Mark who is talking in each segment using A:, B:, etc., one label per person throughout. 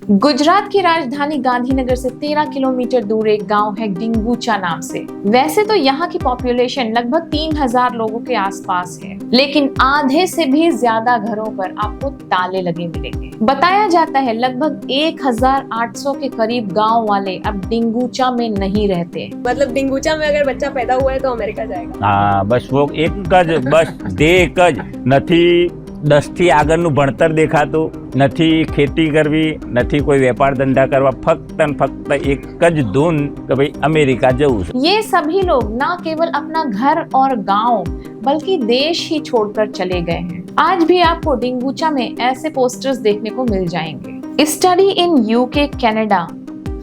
A: गुजरात की राजधानी गांधीनगर से 13 किलोमीटर दूर एक गांव है डिंगुचा नाम से। वैसे तो यहाँ की पॉपुलेशन लगभग 3000 लोगों के आसपास है, लेकिन आधे से भी ज्यादा घरों पर आपको ताले लगे मिलेंगे। बताया जाता है लगभग 1800 के करीब गांव वाले अब डिंगुचा में नहीं रहते।
B: मतलब डिंगुचा में अगर बच्चा पैदा हुआ है तो अमेरिका जाएगा।
C: हाँ, बस वो एक ज बस एक ज નથી 10 થી આગળનું ભણતર દેખાતું, નથી ખેતી કરવી, નથી કોઈ વેપાર ધંધા કરવા, ફક્ત ને ફક્ત એક જ ધૂન કે ભાઈ અમેરિકા જવું છે।
A: ये सभी लोग न केवल अपना घर और गांव बल्कि देश ही छोड़कर चले गए हैं। आज भी आपको डिंगुचा में ऐसे पोस्टर्स देखने को मिल जाएंगे। Study in UK Canada,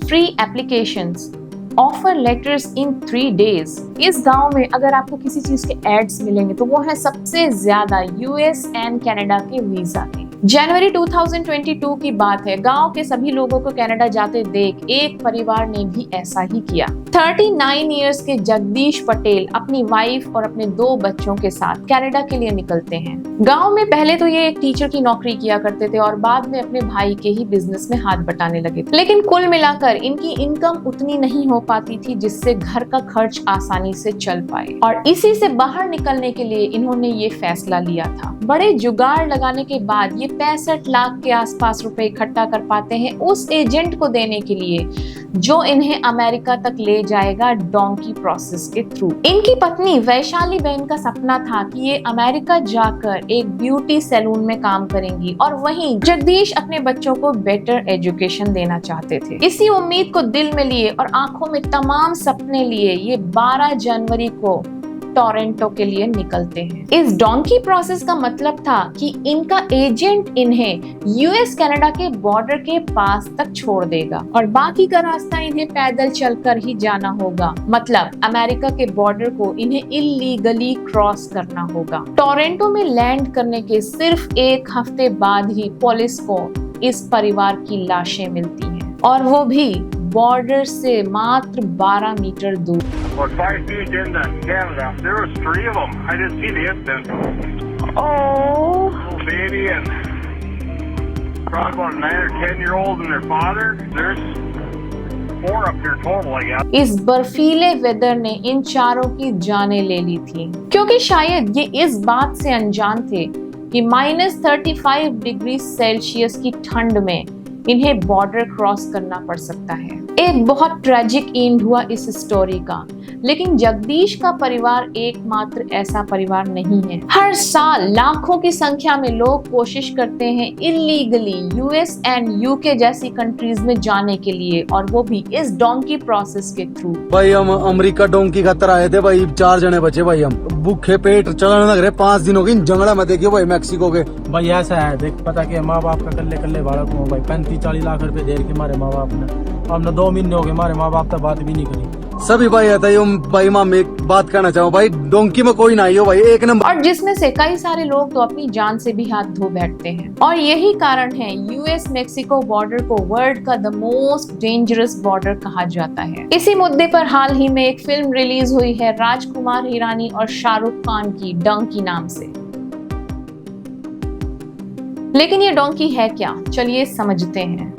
A: free applications, offer letters in 3 days। इस गांव में अगर आपको किसी चीज के एड्स मिलेंगे तो वो है सबसे ज्यादा यूएस एंड कनाडा के वीजा के। जनवरी 2022 की बात है। गांव के सभी लोगों को कनाडा जाते देख एक परिवार ने भी ऐसा ही किया। 39 इयर्स के जगदीश पटेल अपनी वाइफ और अपने 2 बच्चों के साथ कनाडा के लिए निकलते हैं। गांव में पहले तो ये एक टीचर की नौकरी किया करते थे और बाद में अपने भाई के ही बिजनेस में हाथ बटाने लगे थे। लेकिन कुल मिलाकर इनकी इनकम उतनी नहीं हो पाती थी जिससे घर का खर्च आसानी से चल पाए, और इसी से बाहर निकलने के लिए इन्होंने ये फैसला लिया था। बड़े जुगाड़ लगाने के बाद ये 65 लाख के आसपास रुपए इकट्ठा कर पाते हैं उस एजेंट को देने के लिए जो इन्हें अमेरिका तक ले जाएगा डोंकी प्रोसेस के थ्रू। इनकी पत्नी वैशाली बहन का सपना था कि ये अमेरिका जाकर एक ब्यूटी सैलून में काम करेंगी, और वहीं जगदीश अपने बच्चों को बेटर एजुकेशन देना चाहते थे। इसी उम्मीद को दिल में लिए और आंखों में तमाम सपने लिए ये 12 जनवरी को टोरंटो के लिए निकलते हैं। इस डोंकी प्रोसेस का मतलब था कि इनका एजेंट इन्हें यूएस कनाडा के बॉर्डर के पास तक छोड़ देगा और बाकी का रास्ता इन्हें पैदल चलकर ही जाना होगा। मतलब अमेरिका के बॉर्डर को इन्हें इलीगली क्रॉस करना होगा। टोरंटो में लैंड करने के सिर्फ 1 हफ्ते बाद ही पुलिस को इस परिवार की लाशें मिलती हैं, और वो भी बॉर्डर से मात्र 12 मीटर दूर।
D: Or 5 feet into Canada. There was 3 of them. I didn't see the incident.
A: Oh.
D: Little baby and probably about a 9 or 10-year-old and their father. There's 4 up there total, I guess.
A: इस बर्फीले weather ने इन चारों की जानें ले ली थी, क्योंकि शायद ये इस बात से अनजान थे कि -35 डिग्री सेल्सियस की ठंड में इन्हें बॉर्डर क्रॉस करना पड़ सकता है। एक बहुत ट्रेजिक एंड हुआ इस स्टोरी का, लेकिन जगदीश का परिवार एकमात्र ऐसा परिवार नहीं है। हर साल लाखों की संख्या में लोग कोशिश करते हैं इलीगली यूएस एंड यूके जैसी कंट्रीज में जाने के लिए, और वो भी इस डोंकी प्रोसेस के थ्रू।
E: भाई हम अमेरिका डोंकी खातर आए थे भाई, 4 जने बचे भाई, हम भूखे पेट चलाने लग रहे। 5 दिन हो गए जंगला में, देखिए भाई मैक्सिको के।
F: भाई ऐसा है, देख पता कि माँ बाप का कल्ले बालक हूँ भाई। 35-40 लाख रुपए दे के हमारे माँ बाप ने, हमने 2 महीने हो गए हमारे माँ बाप तक बात भी नहीं करी।
E: सभी भाई आता है भाई। माँ मैं एक बात कहना चाहूँ भाई, डोंकी में कोई ना आई हो भाई, 1 नंबर।
A: और जिसमें से कई सारे लोग तो अपनी जान से भी हाथ धो बैठते हैं, और यही कारण है यूएस मेक्सिको बॉर्डर को वर्ल्ड का द मोस्ट डेंजरस बॉर्डर कहा जाता है। इसी मुद्दे पर हाल ही में एक फिल्म रिलीज हुई है राजकुमार हिरानी और शाहरुख खान की, डोंकी नाम से। लेकिन ये डोंकी है क्या, चलिए समझते हैं।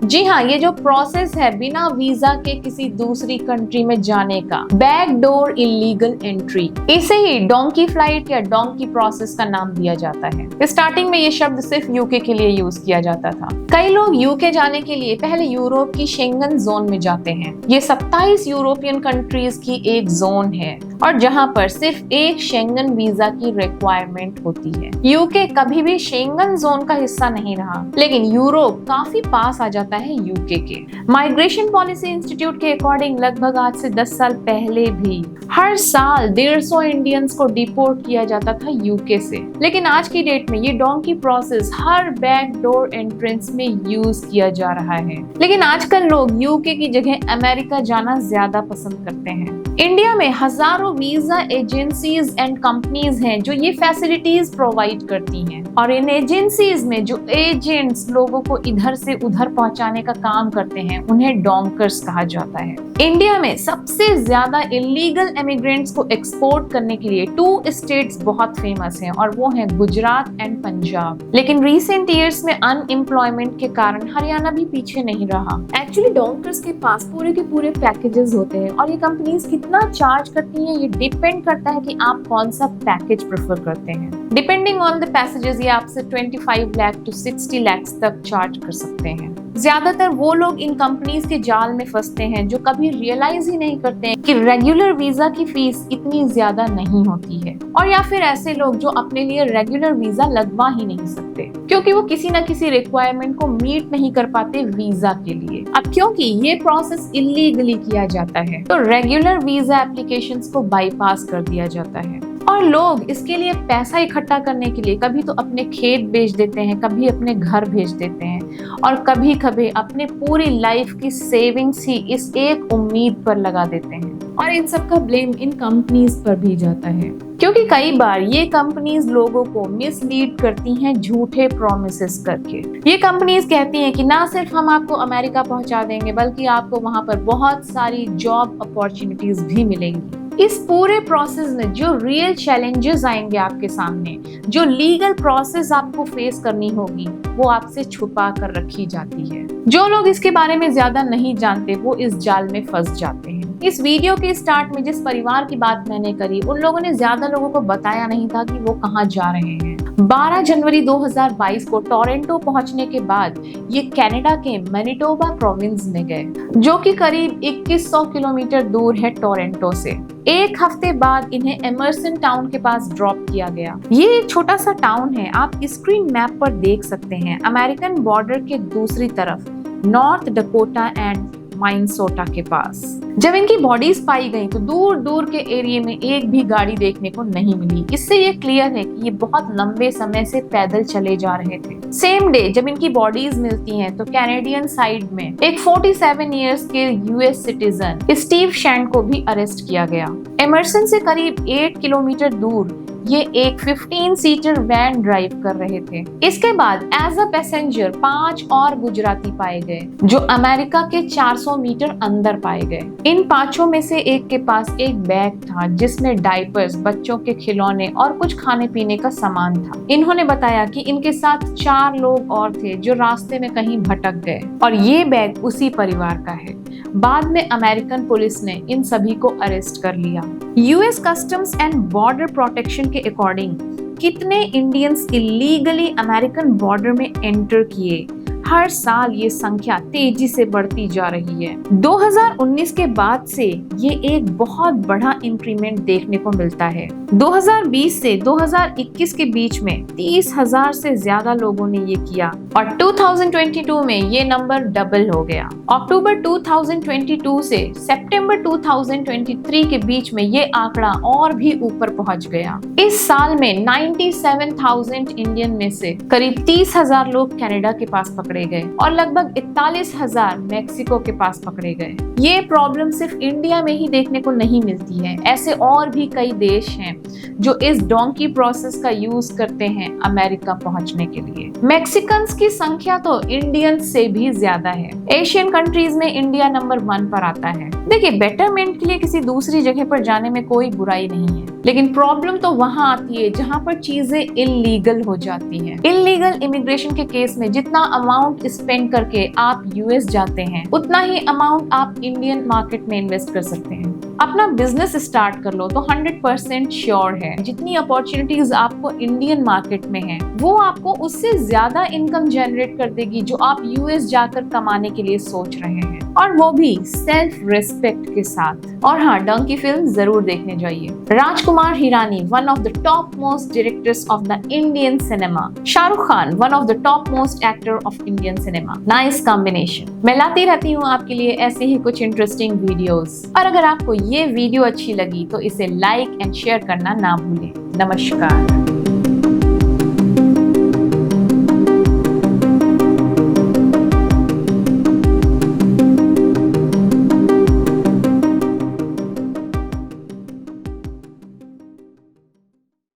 A: जी हाँ, ये जो प्रोसेस है बिना वीजा के किसी दूसरी कंट्री में जाने का, बैकडोर इलीगल एंट्री, इसे ही डोंकी फ्लाइट या डोंकी प्रोसेस का नाम दिया जाता है। स्टार्टिंग में ये शब्द सिर्फ यूके के लिए यूज किया जाता था। कई लोग यूके जाने के लिए पहले यूरोप की शेंगन जोन में जाते हैं। ये 27 यूरोपियन कंट्रीज की एक जोन है, और जहाँ पर सिर्फ एक शेंगन वीजा की रिक्वायरमेंट होती है। यूके कभी भी शेंगन जोन का हिस्सा नहीं रहा, लेकिन यूरोप काफी पास आ जाता है यूके के। माइग्रेशन पॉलिसी इंस्टीट्यूट के अकॉर्डिंग लगभग आज से 10 साल पहले भी हर साल 150 इंडियंस को डिपोर्ट किया जाता था यूके से। लेकिन आज की डेट में ये डोंकी प्रोसेस हर बैकडोर एंट्रेंस में यूज किया जा रहा है। लेकिन आजकल लोग यूके की जगह अमेरिका जाना ज्यादा पसंद करते हैं। इंडिया में हजारों वीजा एजेंसीज एंड कंपनीज हैं जो ये फैसिलिटीज प्रोवाइड करती हैं, और इन एजेंसीज में जो एजेंट्स लोगों को इधर से उधर पहुंचाने का काम करते हैं उन्हें डोंकर्स कहा जाता है। इंडिया में सबसे ज्यादा इलीगल इमिग्रेंट्स को एक्सपोर्ट करने के लिए 2 स्टेट्स बहुत फेमस हैं और वो हैं गुजरात एंड पंजाब। लेकिन रिसेंट ईयर्स में अनएम्प्लॉयमेंट के कारण हरियाणा भी पीछे नहीं रहा।
B: एक्चुअली डोंकर्स के पास पूरे के पूरे पैकेजेस होते हैं और ये कंपनीज कितना चार्ज करती हैं ये डिपेंड करता है कि आप कौन सा पैकेज प्रेफर करते हैं।
A: डिपेंडिंग ऑन द पैसेजेस ये आपसे 25 लाख टू 60 लाख तक चार्ज कर सकते हैं। ज्यादातर वो लोग इन कंपनीज के जाल में फंसते हैं जो कभी रियलाइज ही नहीं करते हैं कि रेगुलर वीजा की फीस इतनी ज्यादा नहीं होती है, और या फिर ऐसे लोग जो अपने लिए रेगुलर वीजा लगवा ही नहीं सकते क्योंकि वो किसी न किसी रिक्वायरमेंट को मीट नहीं कर पाते वीजा के लिए। अब क्योंकि ये प्रोसेस इलीगली किया जाता है तो रेगुलर वीजा एप्लीकेशंस को बाईपास कर दिया जाता है और लोग इसके लिए पैसा इकट्ठा करने के लिए कभी तो अपने खेत बेच देते हैं, कभी अपने घर भेज देते हैं और कभी कभी अपने पूरी लाइफ की सेविंग्स ही इस एक उम्मीद पर लगा देते हैं।
B: और इन सब का ब्लेम इन कंपनीज पर भी जाता है
A: क्योंकि कई बार ये कंपनीज लोगों को मिसलीड करती हैं झूठे प्रॉमिसेस करके। ये कंपनीज कहती हैं कि ना सिर्फ हम आपको अमेरिका पहुंचा देंगे बल्कि आपको वहां पर बहुत सारी जॉब अपॉर्चुनिटीज भी मिलेंगी। इस पूरे प्रोसेस में जो रियल चैलेंजेस आएंगे आपके सामने, जो लीगल प्रोसेस आपको फेस करनी होगी, वो आपसे छुपा कर रखी जाती है। जो लोग इसके बारे में ज्यादा नहीं जानते वो इस जाल में फंस जाते हैं। इस वीडियो के स्टार्ट में जिस परिवार की बात मैंने करी उन लोगों ने ज्यादा लोगों को बताया नहीं था कि वो कहाँ जा रहे हैं। 12 जनवरी 2022 को टोरंटो पहुंचने के बाद ये कनाडा के मैनिटोबा प्रोविंस में गए जो कि करीब 2100 किलोमीटर दूर है टोरंटो से। एक हफ्ते बाद इन्हें एमर्सन टाउन के पास ड्रॉप किया गया। ये एक छोटा सा टाउन है, आप स्क्रीन मैप पर देख सकते हैं, अमेरिकन बॉर्डर के दूसरी तरफ नॉर्थ डकोटा एंड माइनसोटा के पास। जब इनकी बॉडीज पाई गई तो दूर दूर के एरिया में एक भी गाड़ी देखने को नहीं मिली। इससे ये क्लियर है कि ये बहुत लंबे समय से पैदल चले जा रहे थे। सेम डे जब इनकी बॉडीज मिलती हैं तो कैनेडियन साइड में एक 47 इयर्स के यूएस सिटीजन स्टीव शैंड को भी अरेस्ट किया गया। एमर्सन से करीब 8 किलोमीटर दूर ये एक 15 सीटर वैन ड्राइव कर रहे थे। इसके बाद एज अ पैसेंजर 5 और गुजराती पाए गए जो अमेरिका के 400 मीटर अंदर पाए गए। इन 5 में से एक के पास एक बैग था जिसमें डायपर्स, बच्चों के खिलौने और कुछ खाने पीने का सामान था। इन्होंने बताया कि इनके साथ 4 लोग और थे जो रास्ते में कहीं भटक गए और ये बैग उसी परिवार का है। बाद में अमेरिकन पुलिस ने इन सभी को अरेस्ट कर लिया। US customs and border protection के अकॉर्डिंग कितने इंडियंस इलीगली अमेरिकन बॉर्डर में एंटर किए, हर साल ये संख्या तेजी से बढ़ती जा रही है। 2019 के बाद से ये एक बहुत बड़ा इंक्रीमेंट देखने को मिलता है। 2020 से 2021 के बीच में 30,000 से ज्यादा लोगों ने ये किया और 2022 में ये नंबर डबल हो गया। अक्टूबर 2022 से सितंबर 2023 के बीच में ये आंकड़ा और भी ऊपर पहुंच गया। इस साल में 97,000 इंडियन में से करीब 30,000 लोग कनाडा के पास पकड़े गए और लगभग 41,000 मैक्सिको के पास पकड़े गए। ये प्रॉब्लम सिर्फ इंडिया में ही देखने को नहीं मिलती है, ऐसे और भी कई देश हैं जो इस डोंकी प्रोसेस का यूज करते हैं अमेरिका पहुंचने के लिए। मैक्सिकन्स की संख्या तो इंडियंस से भी ज्यादा है। एशियन कंट्रीज में इंडिया नंबर 1 पर आता है। देखिए, बेटरमेंट के लिए किसी दूसरी जगह पर जाने में कोई बुराई नहीं है, लेकिन प्रॉब्लम तो वहां आती है जहां पर चीजें इलीगल हो जाती हैं। इलीगल इमिग्रेशन के केस में जितना अमाउंट स्पेंड करके आप यूएस जाते हैं उतना ही अमाउंट आप इंडियन मार्केट में इन्वेस्ट कर सकते हैं। अपना बिजनेस स्टार्ट कर लो तो 100% श्योर है जितनी अपॉर्चुनिटीज आपको इंडियन मार्केट में है वो आपको उससे ज्यादा इनकम जनरेट कर देगी जो आप यूएस जाकर कमाने के लिए सोच रहे हैं, और वो भी सेल्फ रिस्पेक्ट के साथ। और हाँ, डंकी फिल्म जरूर देखने जाइए। Rajkumar Hirani, one of the top most directors of the Indian cinema. Shahrukh Khan, one of the top most actor of Indian cinema. Nice combination. मैं लाती रहती हूँ आपके लिए ऐसे ही कुछ इंटरेस्टिंग वीडियोस, और अगर आपको ये वीडियो अच्छी लगी तो इसे लाइक एंड शेयर करना ना भूलें। नमस्कार।